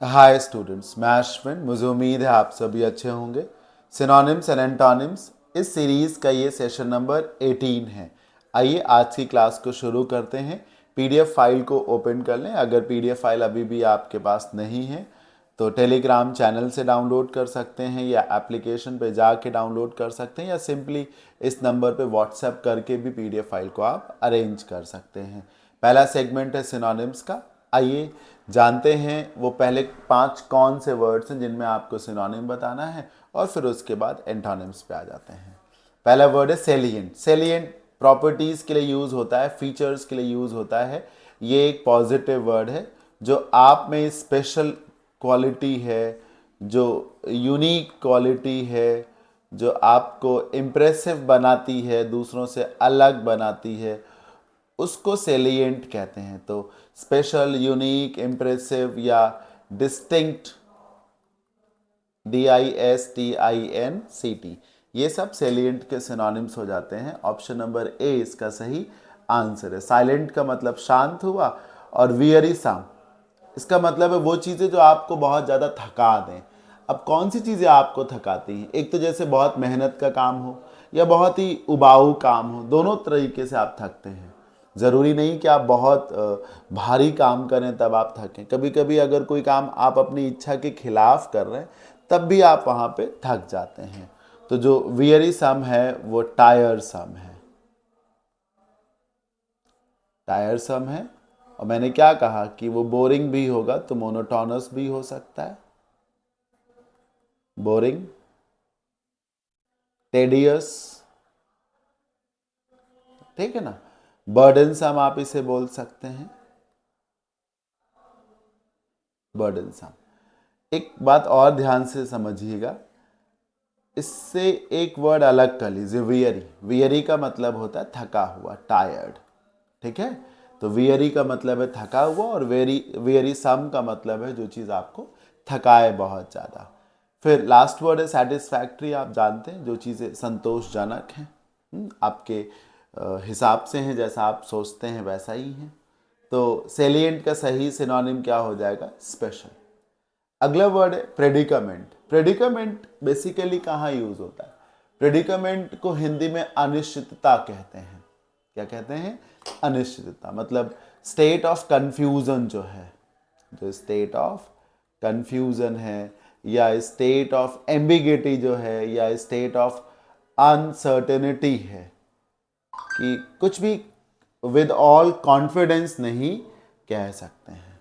Hi students, मैं अश्विन। मुझे उम्मीद है आप सभी अच्छे होंगे। सिनोनिम्स एंड एंटोनिम्स इस सीरीज़ का ये सेशन नंबर 18 है। आइए आज की क्लास को शुरू करते हैं। पीडीएफ फाइल को ओपन कर लें। अगर पीडीएफ फाइल अभी भी आपके पास नहीं है तो टेलीग्राम चैनल से डाउनलोड कर सकते हैं या एप्लीकेशन पे जाके डाउनलोड कर सकते हैं या सिंपली इस नंबर पे व्हाट्सएप करके भी पीडीएफ फाइल को आप अरेंज कर सकते हैं। पहला सेगमेंट है सिनोनिम्स का। आइए जानते हैं वो पहले 5 कौन से वर्ड्स हैं जिनमें आपको सिनोनिम बताना है और फिर उसके बाद एंटोनिम्स पे आ जाते हैं। पहला वर्ड है सेलिएंट। सेलिएंट प्रॉपर्टीज़ के लिए यूज़ होता है, फीचर्स के लिए यूज़ होता है। ये एक पॉजिटिव वर्ड है जो आप में स्पेशल क्वालिटी है, जो यूनिक क्वालिटी है, जो आपको इम्प्रेसिव बनाती है, दूसरों से अलग बनाती है, उसको सेलिएंट कहते हैं। तो स्पेशल, यूनिक, इम्प्रेसिव या डिस्टिंक्ट, DISTINCT, ये सब सेलिएंट के सिनोनिम्स हो जाते हैं। ऑप्शन नंबर ए इसका सही आंसर है। साइलेंट का मतलब शांत हुआ और वियरीसम इसका मतलब है वो चीज़ें जो आपको बहुत ज़्यादा थका दें। अब कौन सी चीज़ें आपको थकाती हैं? एक तो जैसे बहुत मेहनत का काम हो या बहुत ही उबाऊ काम हो, दोनों तरीके से आप थकते हैं। ज़रूरी नहीं कि आप बहुत भारी काम करें तब आप थकें। कभी कभी अगर कोई काम आप अपनी इच्छा के खिलाफ कर रहे हैं तब भी आप वहाँ पे थक जाते हैं। तो जो वियरी सम है वो टायर सम है। टायर सम है। और मैंने क्या कहा कि वो बोरिंग भी होगा तो मोनोटोनस भी हो सकता है। बोरिंग, टेडियस, ठीक है ना। बर्डनसम आप इसे बोल सकते हैं, बर्डनसम। एक बात और ध्यान से समझिएगा, इससे एक वर्ड अलग कर लीजिए, वियरी। वियरी का मतलब होता है थका हुआ, टायर्ड, ठीक है। तो वियरी का मतलब है थका हुआ और वियरी सम का मतलब है जो चीज़ आपको थकाए बहुत ज़्यादा। फिर लास्ट वर्ड है सेटिस्फैक्ट्री। आप जानते हैं जो चीज़ें संतोषजनक हैं, आपके हिसाब से हैं, जैसा आप सोचते हैं वैसा ही है। तो सेलिएंट का सही सिनोनिम क्या हो जाएगा? स्पेशल। अगला वर्ड है प्रेडिकामेंट। प्रेडिकामेंट बेसिकली कहाँ यूज होता है? प्रेडिकामेंट को हिंदी में अनिश्चितता कहते हैं। क्या कहते हैं? अनिश्चितता। मतलब स्टेट ऑफ कंफ्यूजन जो है, जो स्टेट ऑफ कंफ्यूजन है या स्टेट ऑफ एम्बिगिटी जो है या स्टेट ऑफ अनसर्टेनिटी है, कि कुछ भी विद ऑल कॉन्फिडेंस नहीं कह सकते हैं।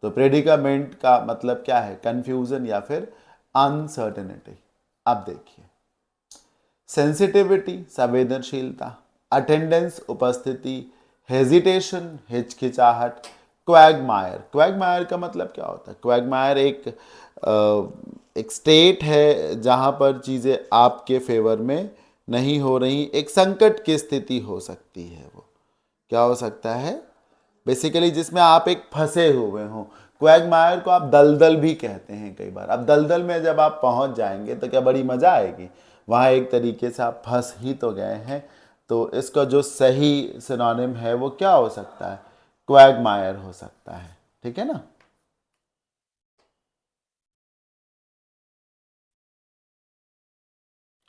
तो प्रेडिकामेंट का मतलब क्या है? कंफ्यूजन या फिर अनसर्टेनिटी। अब देखिए, सेंसिटिविटी संवेदनशीलता, अटेंडेंस उपस्थिति, हेजिटेशन हिचकिचाहट, क्वैगमायर। क्वैगमायर का मतलब क्या होता है? क्वैगमायर एक स्टेट है जहां पर चीज़ें आपके फेवर में नहीं हो रही, एक संकट की स्थिति हो सकती है। वो क्या हो सकता है? बेसिकली जिसमें आप एक फंसे हुए हो। क्वैगमायर को आप दलदल भी कहते हैं कई बार। अब दलदल में जब आप पहुंच जाएंगे तो क्या बड़ी मजा आएगी? वहां एक तरीके से आप फंस ही तो गए हैं। तो इसका जो सही सिनोनिम है वो क्या हो सकता है? क्वैगमायर हो सकता है, ठीक है ना।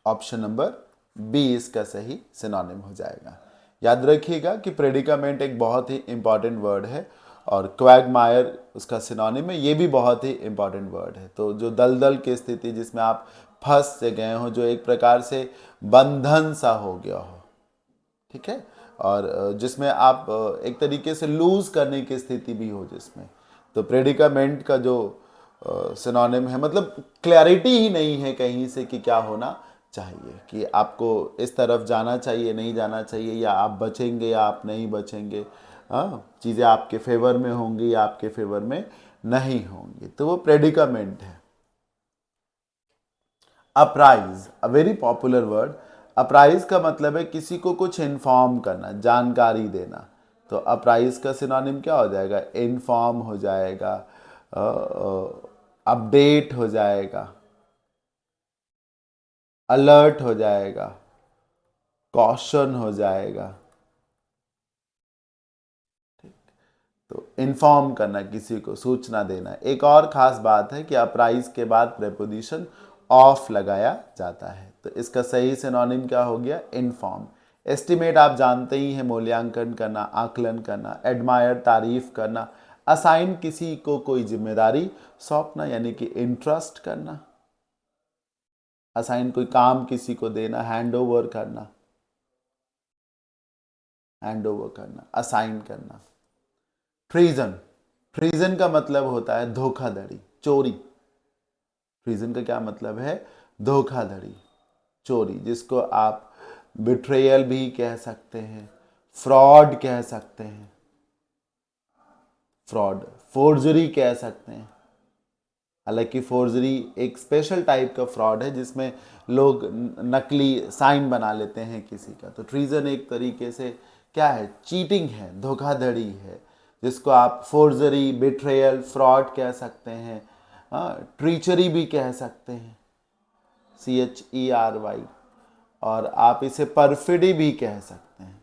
ऑप्शन नंबर बी इसका सही सिनोनिम हो जाएगा। याद रखिएगा कि प्रेडिकामेंट एक बहुत ही इंपॉर्टेंट वर्ड है और क्वैगमायर उसका सिनोनिम है। ये भी बहुत ही इंपॉर्टेंट वर्ड है। तो जो दलदल की स्थिति जिसमें आप फंस से गए हो, जो एक प्रकार से बंधन सा हो गया हो, ठीक है, और जिसमें आप एक तरीके से लूज करने की स्थिति भी हो जिसमें, तो प्रेडिकामेंट का जो सिनोनिम है, मतलब क्लैरिटी ही नहीं है कहीं से कि क्या होना चाहिए, कि आपको इस तरफ जाना चाहिए, नहीं जाना चाहिए, या आप बचेंगे या आप नहीं बचेंगे, हाँ, चीज़ें आपके फेवर में होंगी या आपके फेवर में नहीं होंगी, तो वो प्रेडिकामेंट है। Apprise, a very popular word. Apprise का मतलब है किसी को कुछ इन्फॉर्म करना, जानकारी देना। तो अप्राइज का सिनोनिम क्या हो जाएगा? इन्फॉर्म हो जाएगा, अपडेट हो जाएगा, अलर्ट हो जाएगा, कॉशन हो जाएगा। तो इन्फॉर्म करना, किसी को सूचना देना। एक और ख़ास बात है कि अपराइज के बाद प्रेपोजिशन ऑफ लगाया जाता है, तो इसका सही सिनोनिम क्या हो गया? इन्फॉर्म। एस्टिमेट आप जानते ही हैं, मूल्यांकन करना, आकलन करना। एडमायर तारीफ करना। असाइन किसी को कोई जिम्मेदारी सौंपना यानी कि इंट्रस्ट करना। असाइन कोई काम किसी को देना, हैंड ओवर करना, हैंड ओवर करना, असाइन करना। ट्रीजन, ट्रीजन का मतलब होता है धोखाधड़ी, चोरी। ट्रीजन का क्या मतलब है? धोखाधड़ी, चोरी, जिसको आप बिट्रेयल भी कह सकते हैं, फ्रॉड कह सकते हैं, फ्रॉड, फोर्जरी कह सकते हैं। हालांकि फोर्जरी एक स्पेशल टाइप का फ्रॉड है जिसमें लोग नकली साइन बना लेते हैं किसी का। तो ट्रीजन एक तरीके से क्या है? चीटिंग है, धोखाधड़ी है, जिसको आप फोर्जरी, बिट्रेयल, फ्रॉड कह सकते हैं। ट्रीचरी भी कह सकते हैं, CHERY। और आप इसे परफिडी भी कह सकते हैं,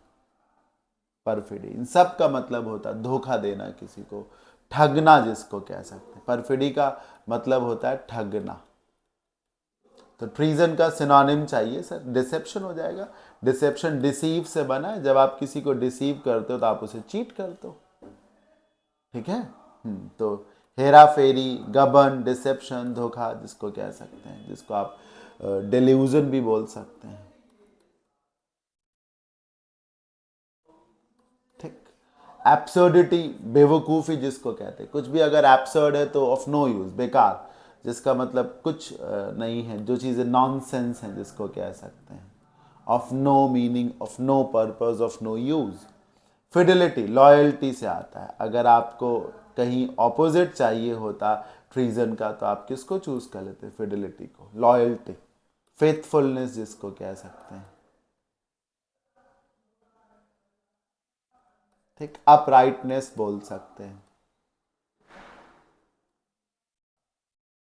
परफिडी। इन सब का मतलब होता है धोखा देना किसी को, ठगना जिसको कह सकते हैं। परफिडी का मतलब होता है ठगना। तो ट्रीजन का सिनोनिम चाहिए सर, डिसेप्शन हो जाएगा। डिसेप्शन डिसीव से बना है, जब आप किसी को डिसीव करते हो तो आप उसे चीट करते हो, ठीक है। तो हेरा फेरी, गबन, डिसेप्शन, धोखा जिसको कह सकते हैं, जिसको आप डेल्यूजन भी बोल सकते हैं, ठीक। एब्सर्डिटी, बेवकूफ़ी जिसको कहते हैं, कुछ भी अगर एब्सर्ड है तो ऑफ नो यूज़, बेकार, जिसका मतलब कुछ नहीं है, जो चीज़ें नॉनसेंस हैं जिसको कह सकते हैं। Of no meaning, of no purpose, of no use. Fidelity, loyalty से आता है। अगर आपको कहीं ऑपोजिट चाहिए होता ट्रीजन का तो आप किसको चूज कर लेते? फिडिलिटी को, लॉयल्टी। फेथफुलनेस जिसको कह सकते हैं, ठीक। अपराइटनेस बोल सकते हैं,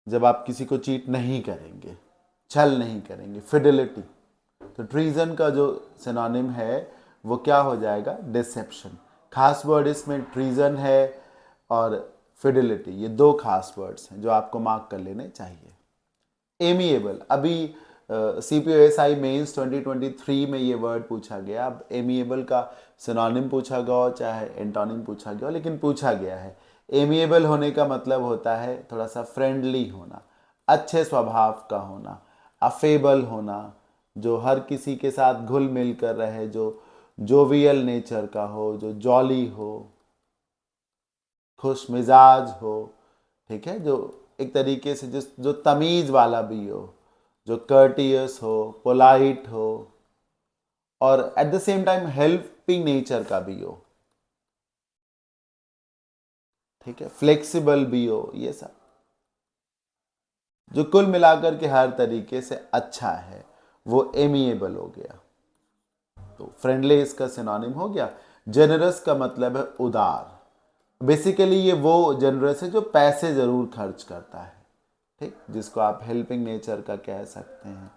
जब आप किसी को चीट नहीं करेंगे, छल नहीं करेंगे, फिडिलिटी। तो ट्रीजन का जो सिनोनिम है वो क्या हो जाएगा? डिसेप्शन। खास वर्ड इसमें ट्रीजन है और फिडिलिटी, ये दो खास वर्ड्स हैं जो आपको मार्क कर लेने चाहिए। एमिएबल, अभी CPOSI मेंस 2023 में ये वर्ड पूछा गया। अब एमिएबल का सिनोनिम पूछा गया हो चाहे एंटोनिम पूछा गया हो, लेकिन पूछा गया है। एमिएबल होने का मतलब होता है थोड़ा सा फ्रेंडली होना, अच्छे स्वभाव का होना, अफेबल होना, जो हर किसी के साथ घुल मिल कर रहे, जो जोवियल नेचर का हो, जो जॉली हो, खुश मिजाज हो, ठीक है, जो एक तरीके से जो तमीज वाला भी हो, जो कर्टियस हो, पोलाइट हो, और at the same time helping nature का भी हो, ठीक है, फ्लेक्सिबल भी हो, ये सब जो कुल मिलाकर के हर तरीके से अच्छा है वो एमिएबल हो गया। तो फ्रेंडली इसका सिनोनिम हो गया। जेनरस का मतलब है उदार। बेसिकली ये वो जेनरस है जो पैसे जरूर खर्च करता है, ठीक, जिसको आप हेल्पिंग नेचर का कह सकते हैं।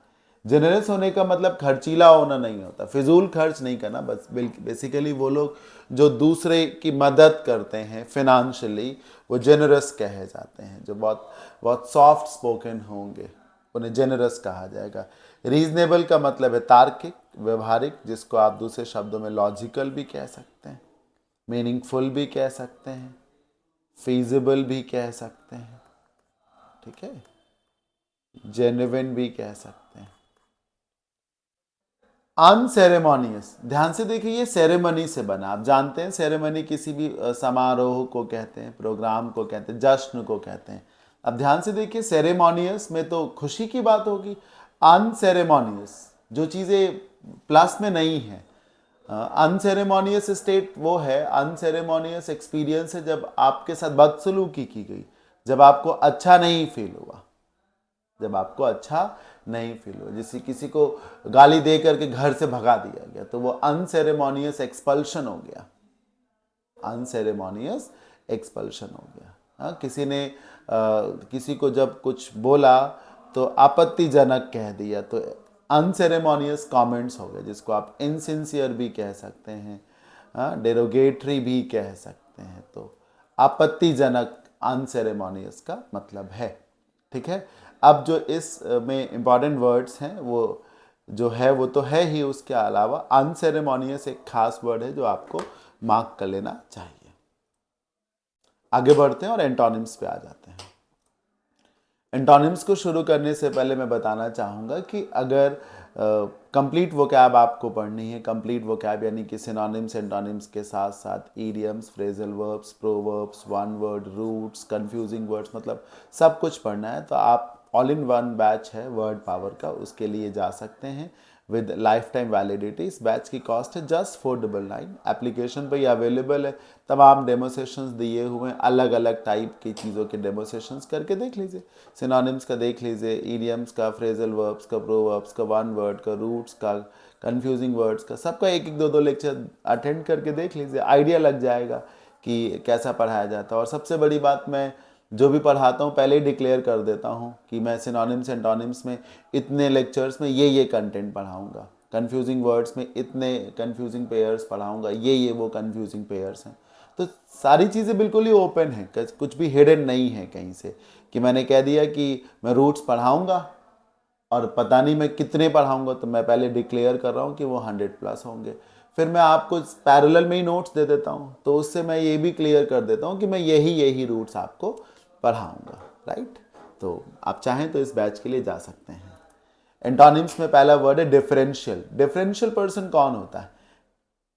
जेनरस होने का मतलब खर्चीला होना नहीं होता, फिजूल खर्च नहीं करना, बस बेसिकली वो लोग जो दूसरे की मदद करते हैं फिनेंशियली, वो जेनरस कहे जाते हैं। जो बहुत बहुत सॉफ्ट स्पोकन होंगे उन्हें जेनरस कहा जाएगा। रीजनेबल का मतलब है तार्किक, व्यवहारिक, जिसको आप दूसरे शब्दों में लॉजिकल भी कह सकते हैं, मीनिंगफुल भी कह सकते हैं, फीजिबल भी कह सकते हैं, ठीक है, जेन्युइन भी कह सकते हैं। अनसेरेमोनियस, ध्यान से देखिए, ये सेरेमनी से बना। आप जानते हैं सेरेमनी किसी भी समारोह को कहते हैं, प्रोग्राम को कहते हैं, जश्न को कहते हैं। अब ध्यान से देखिए, सेरेमोनियस में तो खुशी की बात होगी। अनसेरेमोनियस, जो चीज़ें प्लस में नहीं है, अनसेरेमोनियस स्टेट वो है, अनसेरेमोनियस एक्सपीरियंस है जब आपके साथ बदसलूकी की गई, जब आपको अच्छा नहीं फील हुआ, जब आपको अच्छा नहीं फील हुआ, जैसे किसी को गाली दे करके घर से भगा दिया गया, तो वो अनसेरेमोनियस एक्सपल्शन हो गया, अनसेरेमोनियस एक्सपल्शन हो गया। हाँ, किसी ने किसी को जब कुछ बोला तो आपत्तिजनक कह दिया, तो अनसेरेमोनियस कमेंट्स हो गए, जिसको आप इनसिंसियर भी कह सकते हैं, हाँ, डेरोगेटरी भी कह सकते हैं। तो आपत्तिजनक, अनसेरेमोनियस का मतलब है। ठीक है, अब जो इस में इंपॉर्टेंट वर्ड्स हैं वो जो है वो तो है ही, उसके अलावा अनसेरेमोनियस एक खास वर्ड है जो आपको मार्क कर लेना चाहिए। आगे बढ़ते हैं और एंटोनिम्स पे आ जाते हैं। एंटोनिम्स को शुरू करने से पहले मैं बताना चाहूँगा कि अगर कंप्लीट वोकैब आपको पढ़नी है, कंप्लीट वोकैब यानी कि सिनोनिम्स एंटोनिम्स के साथ साथ idioms, phrasal verbs, proverbs, one word, roots, confusing words, मतलब सब कुछ पढ़ना है, तो आप ऑल इन वन बैच है वर्ड पावर का, उसके लिए जा सकते हैं विद लाइफ टाइम वैलिडिटी। इस बैच की कॉस्ट है जस्ट 499। एप्लीकेशन पर ही अवेलेबल है, तमाम डेमो सेशंस दिए हुए हैं, अलग अलग टाइप की चीज़ों के डेमो सेशंस करके देख लीजिए। सिनोनिम्स का देख लीजिए, ईडियम्स का, फ्रेजल वर्ब्स का, प्रोवर्ब्स का, वन वर्ड का, रूट्स का, कंफ्यूजिंग वर्ड्स का, सबका एक एक दो दो लेक्चर अटेंड करके देख लीजिए, आइडिया लग जाएगा कि कैसा पढ़ाया जाता है। और सबसे बड़ी बात, मैं जो भी पढ़ाता हूँ पहले ही डिक्लेयर कर देता हूँ कि मैं सिनोनिम्स एंटोनिम्स में इतने लेक्चर्स में ये कंटेंट पढ़ाऊँगा, कंफ्यूजिंग वर्ड्स में इतने कंफ्यूजिंग पेयर्स पढ़ाऊँगा, ये वो कंफ्यूजिंग पेयर्स हैं। तो सारी चीज़ें बिल्कुल ही ओपन हैं, कुछ भी हिडन नहीं है कहीं से कि मैंने कह दिया कि मैं रूट्स पढ़ाऊँगा और पता नहीं मैं कितने पढ़ाऊँगा। तो मैं पहले डिक्लेयर कर रहा हूँ कि वो 100+ होंगे। फिर मैं आपको पैरेलल में ही नोट्स दे देता हूँ, तो उससे मैं ये भी क्लियर कर देता हूँ कि मैं यही रूट्स आपको पढ़ाऊँगा, राइट। तो आप चाहें तो इस बैच के लिए जा सकते हैं। एंटोनिम्स में पहला वर्ड है डिफरेंशियल। डिफरेंशियल पर्सन कौन होता है?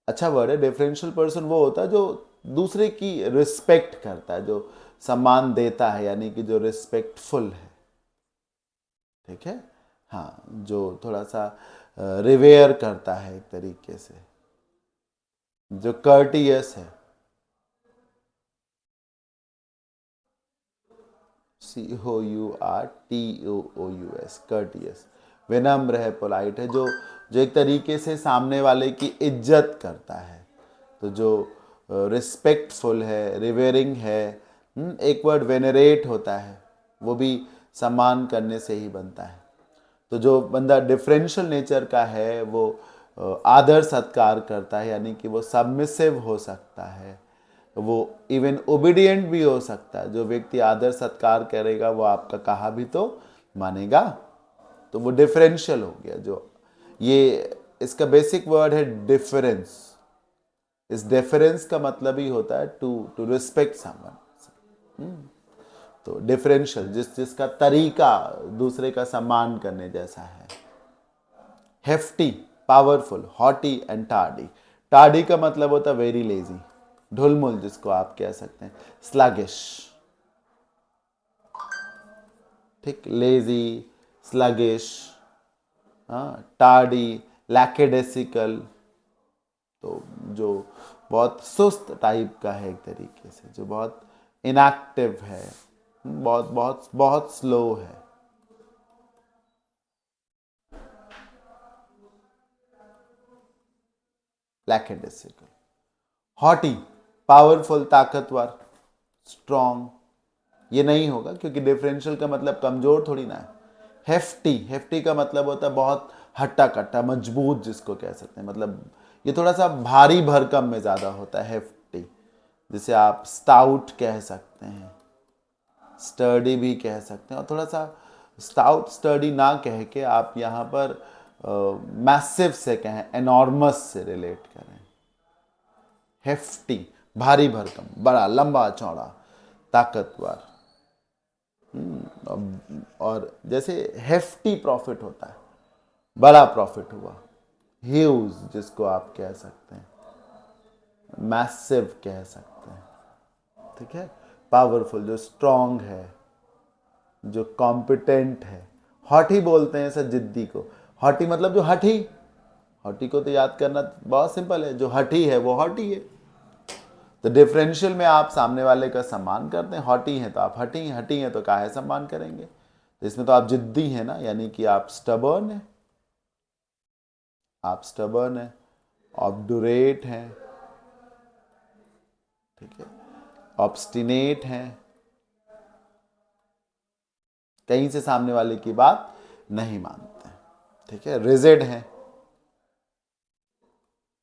अच्छा वर्ड है। डिफरेंशियल पर्सन वो होता है जो दूसरे की रिस्पेक्ट करता है, जो सम्मान देता है, यानी कि जो रिस्पेक्टफुल है। ठीक है, हाँ, जो थोड़ा सा रिवेयर करता है एक तरीके से, जो कर्टियस है, COURTOOUS, कर्टियस, विनम्र है, पोलाइट है, जो जो एक तरीके से सामने वाले की इज्जत करता है, तो जो रिस्पेक्टफुल है, रिवेयरिंग है। एक वर्ड वेनरेट होता है, वो भी सम्मान करने से ही बनता है। तो जो बंदा डिफरेंशियल नेचर का है वो आदर सत्कार करता है, यानी कि वो सबमिसिव हो सकता है, वो इवन ओबीडियंट भी हो सकता है। जो व्यक्ति आदर सत्कार करेगा वो आपका कहा भी तो मानेगा, तो वो डिफरेंशियल हो गया। जो ये इसका बेसिक वर्ड है डिफरेंस। इस डिफरेंस का मतलब ही होता है टू टू रिस्पेक्ट समवन। तो डिफरेंशियल, जिसका तरीका दूसरे का सम्मान करने जैसा है। Hefty, powerful, haughty and tardy. Tardy का मतलब होता है वेरी लेजी, ढुलमुल जिसको आप कह सकते हैं, स्लगिश। ठीक, लेजी, स्लगिश, हाँ, टार्डी, लैकेडेसिकल, तो जो बहुत सुस्त टाइप का है एक तरीके से, जो बहुत इनएक्टिव है, बहुत बहुत बहुत स्लो है। लैकेडेसिकल। हॉटी, पावरफुल, ताकतवर, स्ट्रॉन्ग, ये नहीं होगा क्योंकि डिफरेंशियल का मतलब कमजोर थोड़ी ना है। हेफ्टी, हेफ्टी का मतलब होता है बहुत हट्टा कट्टा, मजबूत जिसको कह सकते हैं, मतलब ये थोड़ा सा भारी भरकम में ज़्यादा होता है हेफ्टी। जिसे आप स्टाउट कह सकते हैं, स्टर्डी भी कह सकते हैं, और थोड़ा सा स्टाउट स्टर्डी ना कह के आप यहाँ पर मैसिव से कहें, एनॉर्मस से रिलेट करें। हेफ्टी, भारी भरकम, बड़ा, लंबा चौड़ा, ताकतवर। और जैसे हेफ्टी प्रॉफिट होता है, बड़ा प्रॉफिट हुआ, ह्यूज जिसको आप कह सकते हैं, मैसिव कह सकते हैं। ठीक है, पावरफुल, जो स्ट्रांग है, जो कॉम्पिटेंट है। हॉटी बोलते हैं सर जिद्दी को। हॉटी मतलब जो हठी। हॉटी को तो याद करना बहुत सिंपल है, जो हठी है वो हॉटी है। तो डिफरेंशियल में आप सामने वाले का सम्मान करते हैं, हॉटी हैं तो आप हटी हैं, हटी हैं तो काहे सम्मान करेंगे। तो इसमें तो आप जिद्दी हैं ना, यानी कि आप स्टबर्न हैं, आप स्टबर्न हैं, ऑब्डुरेट हैं, ठीक है, ऑब्स्टिनेट हैं, कहीं से सामने वाले की बात नहीं मानते हैं। ठीक है, रिजिड हैं,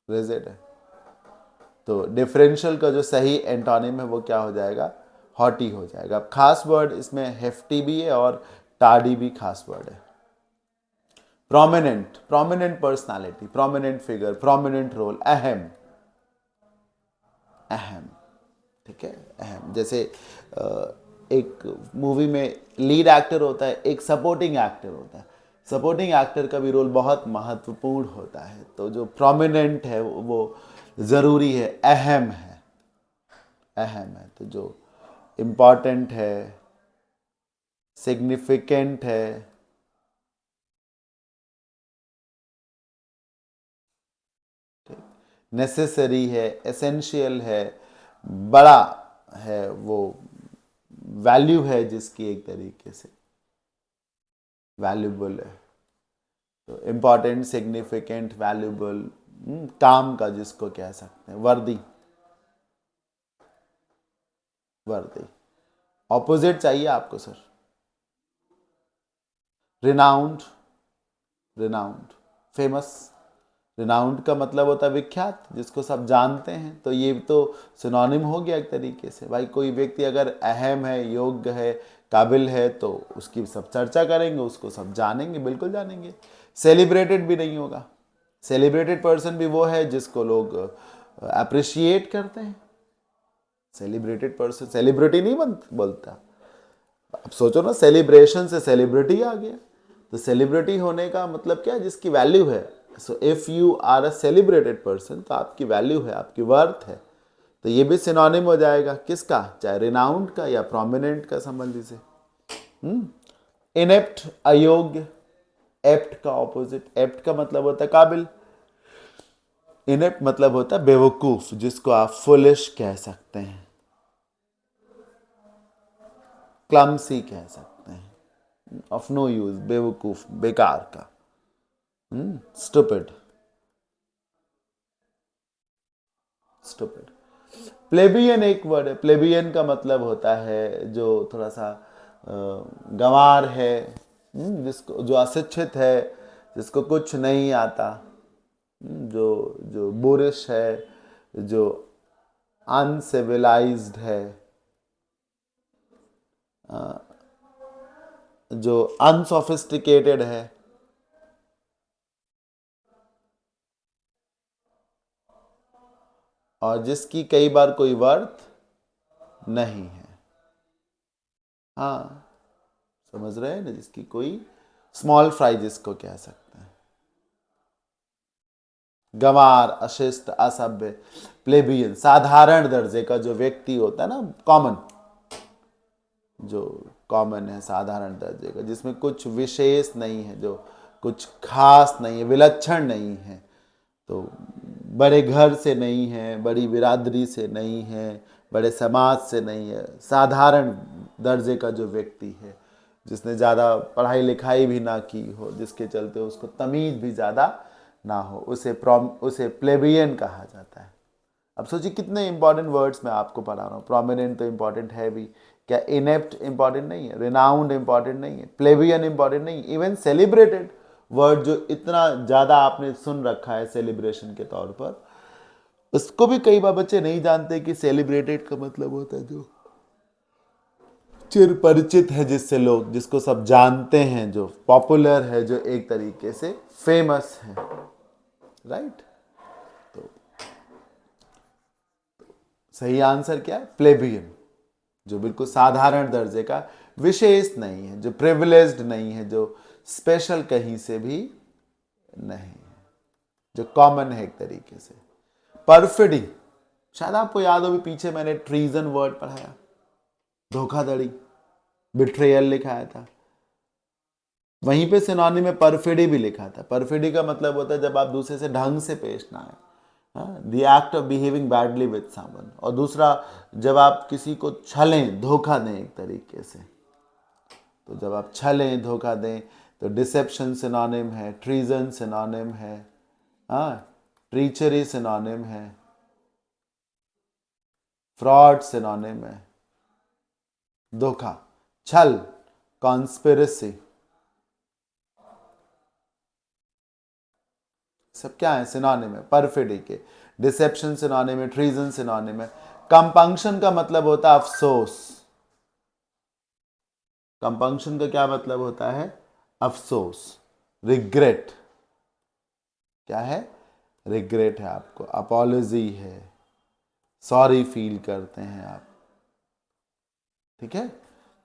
रिजिड है, तो डिफरेंशियल का जो सही एंटोनिम है वो क्या हो जाएगा, हॉटी हो जाएगा। अब खास वर्ड इसमें हेफ्टी भी है और टार्डी भी खास वर्ड है। Prominent, prominent personality, prominent figure, prominent role, अहम, अहम, ठीक है, अहम। जैसे एक मूवी में लीड एक्टर होता है, एक सपोर्टिंग एक्टर होता है। सपोर्टिंग एक्टर का भी रोल बहुत महत्वपूर्ण होता है। तो जो प्रोमिनेंट है वो ज़रूरी है, अहम है, अहम है। तो जो इम्पॉर्टेंट है, सिग्निफिकेंट है, नेसेसरी है, एसेंशियल है, बड़ा है, वो वैल्यू है जिसकी, एक तरीके से वैल्यूबल है। तो इम्पॉर्टेंट, सिग्निफिकेंट, वैल्यूबल, काम का जिसको कह सकते हैं, वर्दी, वर्दी। ऑपोजिट चाहिए आपको sir, renowned, renowned, famous. Renowned का मतलब होता है विख्यात, जिसको सब जानते हैं। तो ये तो सिनोनिम हो गया एक तरीके से। भाई कोई व्यक्ति अगर अहम है, योग्य है, काबिल है, तो उसकी सब चर्चा करेंगे, उसको सब जानेंगे, बिल्कुल जानेंगे। सेलिब्रेटेड भी नहीं होगा। सेलिब्रेटेड पर्सन भी वो है जिसको लोग अप्रिशिएट करते हैं। सेलिब्रेटेड पर्सन सेलिब्रिटी नहीं बोलता। अब सोचो ना, सेलिब्रेशन से सेलिब्रिटी आ गया। तो सेलिब्रिटी होने का मतलब क्या है, जिसकी वैल्यू है। So if you are a celebrated person, तो आपकी वैल्यू है, आपकी वर्थ है। तो ये भी सिनोनिम हो जाएगा किसका, चाहे रिनाउंड का या प्रोमिनेंट का, संबंधी से। इनेप्ट, अयोग्य। एप्ट का ऑपोजिट, एप्ट का मतलब होता है काबिल। इनेप्ट मतलब होता है बेवकूफ, जिसको आप फुलिश कह सकते हैं, क्लमसी कह सकते हैं, ऑफ नो यूज, बेवकूफ, बेकार का, स्टूपिड, स्टूपिड। प्लेबियन एक वर्ड है। प्लेबियन का मतलब होता है जो थोड़ा सा गंवार है, जिसको, जो अशिक्षित है, जिसको कुछ नहीं आता, जो जो बोरिश है, जो अनसिविलाइज्ड है, जो अनसोफिस्टिकेटेड है, और जिसकी कई बार कोई वर्थ नहीं है। हाँ, समझ रहे हैं ना, जिसकी कोई, स्मॉल फ्राई जिसको कह सकते हैं, गंवार, अशिष्ट, असभ्य। प्लेबियन, साधारण दर्जे का जो व्यक्ति होता है ना, कॉमन, जो कॉमन है, साधारण दर्जे का, जिसमें कुछ विशेष नहीं है, जो कुछ खास नहीं है, विलक्षण नहीं है। तो बड़े घर से नहीं है, बड़ी बिरादरी से नहीं है, बड़े समाज से नहीं है, साधारण दर्जे का जो व्यक्ति है, जिसने ज़्यादा पढ़ाई लिखाई भी ना की हो, जिसके चलते उसको तमीज़ भी ज़्यादा ना हो, उसे प्लेबियन कहा जाता है। अब सोचिए कितने इंपॉर्टेंट वर्ड्स मैं आपको पढ़ा रहा हूँ। प्रोमिनेंट तो इंपॉर्टेंट है भी, क्या इनेप्ट इंपॉर्टेंट नहीं है, रिनाउंड इंपॉर्टेंट नहीं है, प्लेबियन इंपॉर्टेंट नहीं, इवन सेलिब्रेटेड वर्ड जो इतना ज़्यादा आपने सुन रखा है सेलिब्रेशन के तौर पर, उसको भी कई बार बच्चे नहीं जानते कि सेलिब्रेटेड का मतलब होता है जो चिर परिचित है, जिससे लोग, जिसको सब जानते हैं, जो पॉपुलर है, जो एक तरीके से फेमस है, राइट। तो सही आंसर क्या है, प्लेबियन, जो बिल्कुल साधारण दर्जे का, विशेष नहीं है, जो प्रिविलेज्ड नहीं है, जो स्पेशल कहीं से भी नहीं है, जो कॉमन है एक तरीके से। परफिडी, शायद आपको याद हो भी, पीछे मैंने ट्रीजन वर्ड पढ़ाया, धोखाधड़ी, बिट्रेयल लिखाया था। वहीं पे सिनोनिम में परफिडी भी लिखा था। परफिडी का मतलब होता है जब आप दूसरे से ढंग से पेश ना आए, the act of behaving badly with someone. और दूसरा, जब आप किसी को छलें, धोखा दें एक तरीके से। तो जब आप छलें, धोखा दें, तो डिसेप्शन सिनोनिम है, ट्रीजन सिनोनिम है, हाँ, ट्रीचरी सिनोनिम है, फ्रॉड सिनोनिम है, धोखा, छल, कॉन्स्पिरेसी, सब क्या है, सिनोनिम है परफिडी के। डिसेप्शन सिनोनिम है, ट्रीजन सिनोनिम है। कंपंक्शन का मतलब होता है अफसोस। कंपंक्शन का क्या मतलब होता है? अफसोस, रिग्रेट। क्या है? रिग्रेट है, आपको अपॉलॉजी है, सॉरी फील करते हैं आप। ठीक है,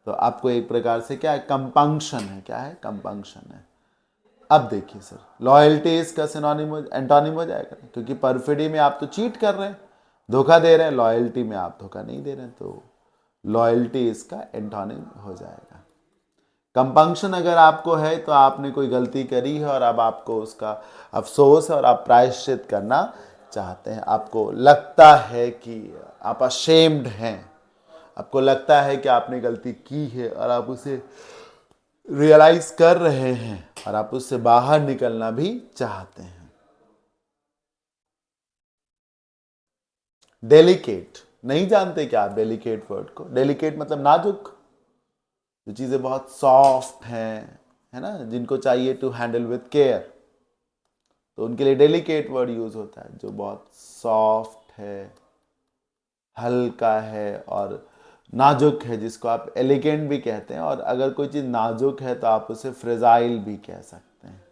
तो आपको एक प्रकार से क्या है? कंपंक्शन है। क्या है? कंपंक्शन है। अब देखिए सर, लॉयल्टी इसका सिनोनिम एंटोनिम हो जाएगा, क्योंकि परफिडी में आप तो चीट कर रहे हैं, धोखा दे रहे हैं, लॉयल्टी में आप धोखा नहीं दे रहे हैं, तो लॉयल्टी इसका एंटोनिम हो जाएगा। कंपंक्शन अगर आपको है तो आपने कोई गलती करी है और अब आपको उसका अफसोस है और आप प्रायश्चित करना चाहते हैं। आपको लगता है कि आप अशेम्ड हैं, आपको लगता है कि आपने गलती की है और आप उसे रियलाइज कर रहे हैं और आप उससे बाहर निकलना भी चाहते हैं। डेलिकेट नहीं जानते क्या आप? डेलिकेट वर्ड को, डेलिकेट मतलब नाजुक, जो चीजें बहुत सॉफ्ट हैं, है ना, जिनको चाहिए टू हैंडल विथ केयर, तो उनके लिए डेलिकेट वर्ड यूज होता है। जो बहुत सॉफ्ट है, हल्का है और नाजुक है, जिसको आप एलिगेंट भी कहते हैं। और अगर कोई चीज़ नाजुक है तो आप उसे फ्रेजाइल भी कह सकते हैं,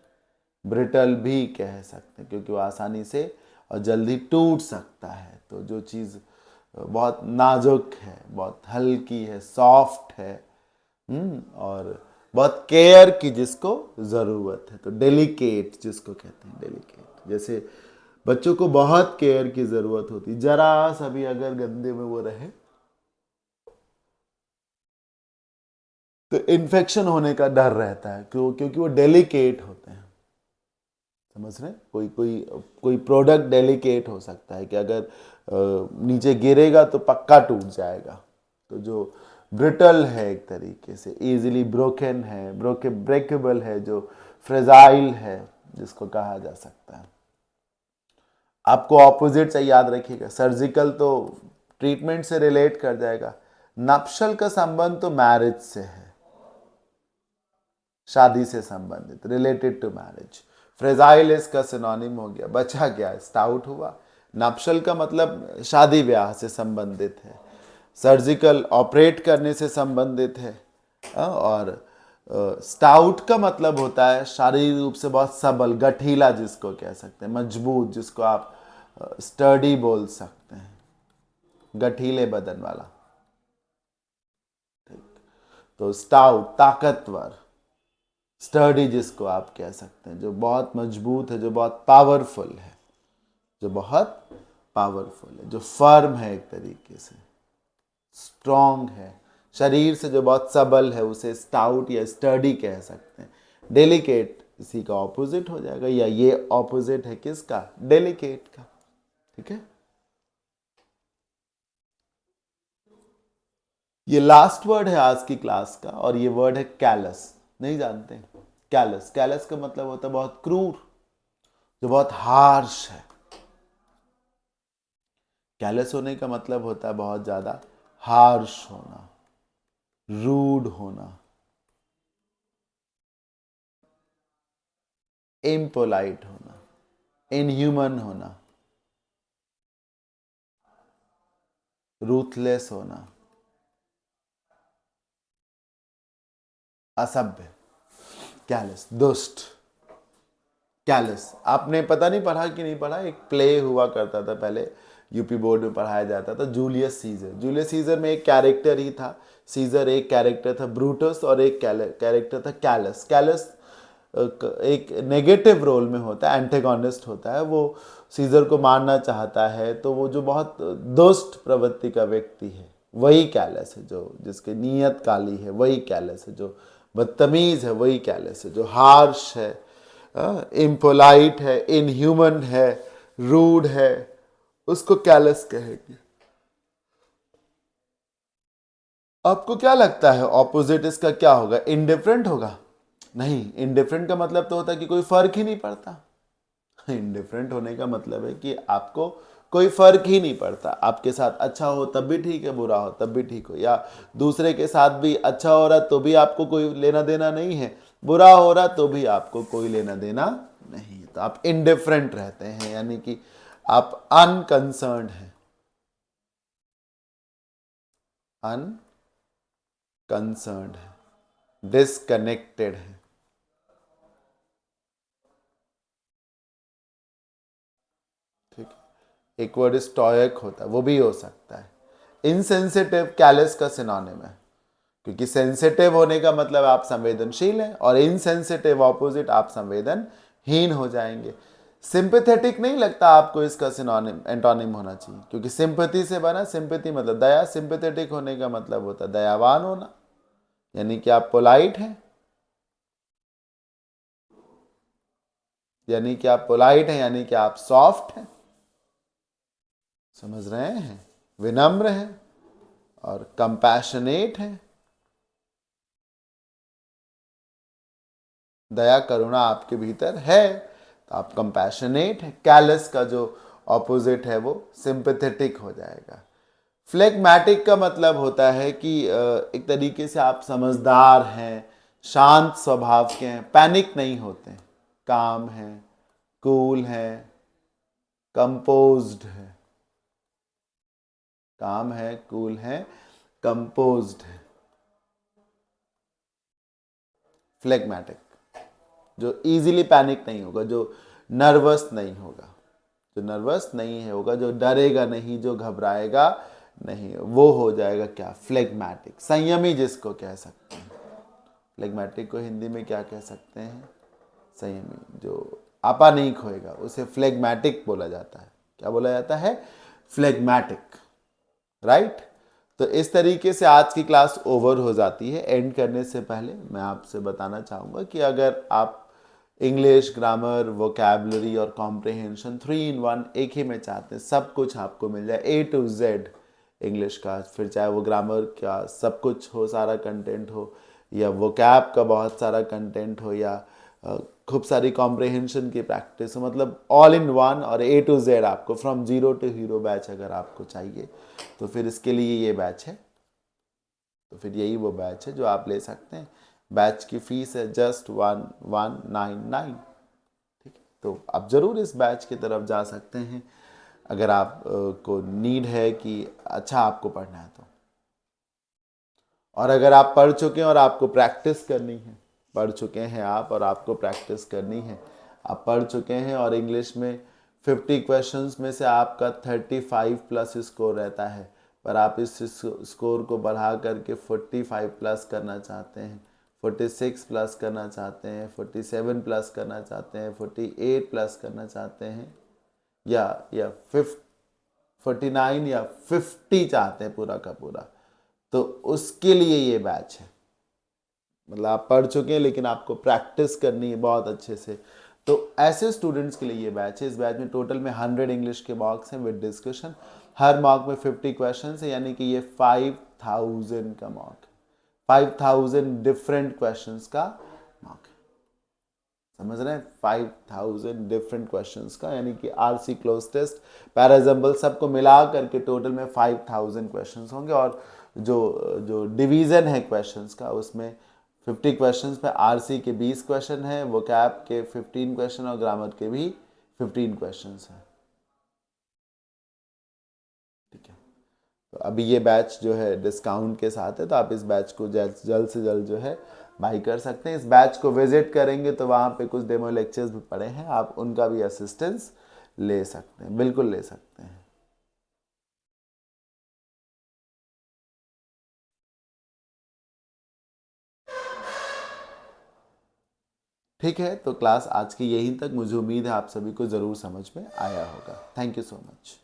ब्रिटल भी कह सकते हैं, क्योंकि वो आसानी से और जल्दी टूट सकता है। तो जो चीज़ बहुत नाजुक है, बहुत हल्की है, सॉफ्ट है, और बहुत केयर की जिसको ज़रूरत है, तो डेलिकेट जिसको कहते हैं, डेलिकेट। जैसे बच्चों को बहुत केयर की ज़रूरत होती, जरा सा भी अगर गंदे में वो रहे तो इन्फेक्शन होने का डर रहता है, क्योंकि वो डेलिकेट होते हैं। समझ रहे? कोई कोई कोई प्रोडक्ट डेलिकेट हो सकता है कि अगर नीचे गिरेगा तो पक्का टूट जाएगा। तो जो ब्रिटल है, एक तरीके से इजीली ब्रोकन है, ब्रेकेबल है, जो फ्रेजाइल है, जिसको कहा जा सकता है। आपको ऑपोजिट से याद रखिएगा। सर्जिकल तो ट्रीटमेंट से रिलेट कर जाएगा, नप्शल का संबंध तो मैरिज से है, शादी से संबंधित, रिलेटेड टू मैरिज। फ्रेजाइल इसका सिनोनिम हो गया, बचा क्या? स्टाउट हुआ। नप्शल का मतलब शादी ब्याह से संबंधित है, सर्जिकल ऑपरेट करने से संबंधित है, और स्टाउट का मतलब होता है शारीरिक रूप से बहुत सबल, गठीला जिसको कह सकते हैं, मजबूत, जिसको आप स्टर्डी बोल सकते हैं, गठीले बदन वाला। तो स्टाउट ताकतवर, स्टर्डी जिसको आप कह सकते हैं, जो बहुत मजबूत है, जो बहुत पावरफुल है, जो बहुत पावरफुल है, जो फर्म है, एक तरीके से स्ट्रॉन्ग है, शरीर से जो बहुत सबल है, उसे स्टाउट या स्टर्डी कह सकते हैं। डेलिकेट इसी का ऑपोजिट हो जाएगा, या ये ऑपोजिट है किसका? डेलिकेट का। ठीक है, ये लास्ट वर्ड है आज की क्लास का, और ये वर्ड है कैलस। नहीं जानते? कैलस, कैलस का मतलब होता है बहुत क्रूर, जो बहुत हार्श है। कैलस होने का मतलब होता है बहुत ज्यादा हार्श होना, रूड होना, इम्पोलाइट होना, इनह्यूमन होना, रूथलेस होना, असभ्य, कैलस, दुष्ट। कैलस आपने पता नहीं पढ़ा कि नहीं पढ़ा, एक प्ले हुआ करता था पहले, यूपी बोर्ड में पढ़ाया जाता था, जूलियस सीजर। जूलियस सीजर में एक कैरेक्टर ही था, सीजर एक कैरेक्टर था, ब्रूटस, और एक कैरेक्टर था कैलस। कैलस एक नेगेटिव रोल में होता है, एंटेगोनिस्ट होता है, वो सीजर को मारना चाहता है। तो वो जो बहुत दुष्ट प्रवृत्ति का व्यक्ति है वही कैलस है, जो जिसकी नीयत काली है वही कैलस है, जो बदतमीज है वही कैलस है, जो हार्श है, इम्पोलाइट है, इनह्यूमन है, रूड है, उसको कैलस कहेंगे। आपको क्या लगता है ऑपोजिट इसका क्या होगा? इंडिफरेंट होगा? नहीं, इंडिफरेंट का मतलब तो होता है कि कोई फर्क ही नहीं पड़ता। इंडिफरेंट होने का मतलब है कि आपको कोई फर्क ही नहीं पड़ता, आपके साथ अच्छा हो तब भी ठीक है, बुरा हो तब भी ठीक हो, या दूसरे के साथ भी अच्छा हो रहा तो भी आपको कोई लेना देना नहीं है, बुरा हो रहा तो भी आपको कोई लेना देना नहीं है। तो आप इंडिफरेंट रहते हैं, यानी कि आप अनकंसर्न्ड हैं, अनकंसर्न्ड है, डिसकनेक्टेड है। ठीक है, एक वर्ड स्टॉयक होता है, वो भी हो सकता है। इनसेंसिटिव कैलेस का सिनोनिम है, क्योंकि सेंसिटिव होने का मतलब आप संवेदनशील हैं, और इनसेंसिटिव ऑपोजिट, आप संवेदनहीन हो जाएंगे। सिंपैथेटिक नहीं लगता आपको इसका सिनोनिम एंटोनिम होना चाहिए, क्योंकि सिंपैथी से बना, सिंपैथी मतलब दया, सिंपैथेटिक होने का मतलब होता है दयावान होना, यानी कि आप पोलाइट हैं, यानी कि आप पोलाइट हैं, यानी कि आप सॉफ्ट हैं, समझ रहे हैं, विनम्र हैं और कंपैशनेट हैं। दया करुणा आपके भीतर है तो आप कंपैशनेट है। कैलस का जो ऑपोजिट है वो सिंपैथेटिक हो जाएगा। फ्लेगमैटिक का मतलब होता है कि एक तरीके से आप समझदार हैं, शांत स्वभाव के हैं, पैनिक नहीं होते, काम हैं, कूल हैं, कंपोज्ड है, काम है, कूल है, कंपोज्ड है। फ्लेगमैटिक जो इजीली पैनिक नहीं होगा, जो नर्वस नहीं होगा, जो नर्वस नहीं है होगा, जो डरेगा नहीं, जो घबराएगा नहीं, वो हो जाएगा क्या, फ्लेगमैटिक। संयमी जिसको कह सकते हैं, फ्लेगमैटिक को हिंदी में क्या कह सकते हैं, संयमी। जो आपा नहीं खोएगा उसे फ्लेगमैटिक बोला जाता है। क्या बोला जाता है, फ्लेगमैटिक, राइट। तो इस तरीके से आज की क्लास ओवर हो जाती है। एंड करने से पहले मैं आपसे बताना चाहूँगा कि अगर आप इंग्लिश ग्रामर, वोकैबुलरी और कॉम्प्रिहेंशन 3 in 1 एक ही में चाहते हैं, सब कुछ आपको मिल जाए A to Z इंग्लिश का, फिर चाहे वो ग्रामर का सब कुछ हो, सारा कंटेंट हो, या वोकैब का बहुत सारा कंटेंट हो, या खूब सारी कॉम्प्रिहेंशन की प्रैक्टिस हो, मतलब ऑल इन वन और A to Z आपको, from zero to hero batch अगर आपको चाहिए तो फिर इसके लिए ये बैच है। तो फिर यही वो बैच है जो आप ले सकते हैं। बैच की फीस है जस्ट 1199। ठीक है, तो आप ज़रूर इस बैच की तरफ जा सकते हैं अगर आप को नीड है कि अच्छा आपको पढ़ना है तो। और अगर आप पढ़ चुके हैं और आपको प्रैक्टिस करनी है, पढ़ चुके हैं आप और आपको प्रैक्टिस करनी है, आप पढ़ चुके हैं और इंग्लिश में 50 क्वेश्चंस में से आपका 35 प्लस स्कोर रहता है, पर आप इस स्कोर को बढ़ा करके 45 प्लस करना चाहते हैं, 46 प्लस करना चाहते हैं, 47 प्लस करना चाहते हैं, 48 प्लस करना चाहते हैं, या 49 या 50 चाहते हैं पूरा का पूरा, तो उसके लिए ये बैच है। मतलब आप पढ़ चुके हैं लेकिन आपको प्रैक्टिस करनी है बहुत अच्छे से, तो ऐसे स्टूडेंट्स के लिए ये बैच है। इस बैच में टोटल में 100 इंग्लिश के मॉक्स हैं विद डिस्कशन। हर मॉक में 50 क्वेश्चन है, यानी कि ये 5000 का मॉक है, 5000 डिफरेंट क्वेश्चंस का मॉक है, समझ रहे हैं, 5000 डिफरेंट क्वेश्चंस का, यानी कि आरसी क्लोज टेस्ट, पैराजम्बल सबको मिला करके टोटल में 5000 क्वेश्चंस होंगे। और जो जो डिवीज़न है क्वेश्चंस का, उसमें 50 क्वेश्चंस में आरसी के 20 क्वेश्चन हैं, वोकैब के 15 क्वेश्चन और ग्रामर के भी 15 क्वेश्चंस हैं। ठीक है, तो अभी ये बैच जो है डिस्काउंट के साथ है, तो आप इस बैच को जल्द से जल्द जो है बाई कर सकते हैं। इस बैच को विजिट करेंगे तो वहाँ पे कुछ डेमो लेक्चर्स भी पड़े हैं, आप उनका भी असिस्टेंस ले सकते हैं, बिल्कुल ले सकते हैं। ठीक है, तो क्लास आज की यहीं तक। मुझे उम्मीद है आप सभी को ज़रूर समझ में आया होगा। Thank you so much.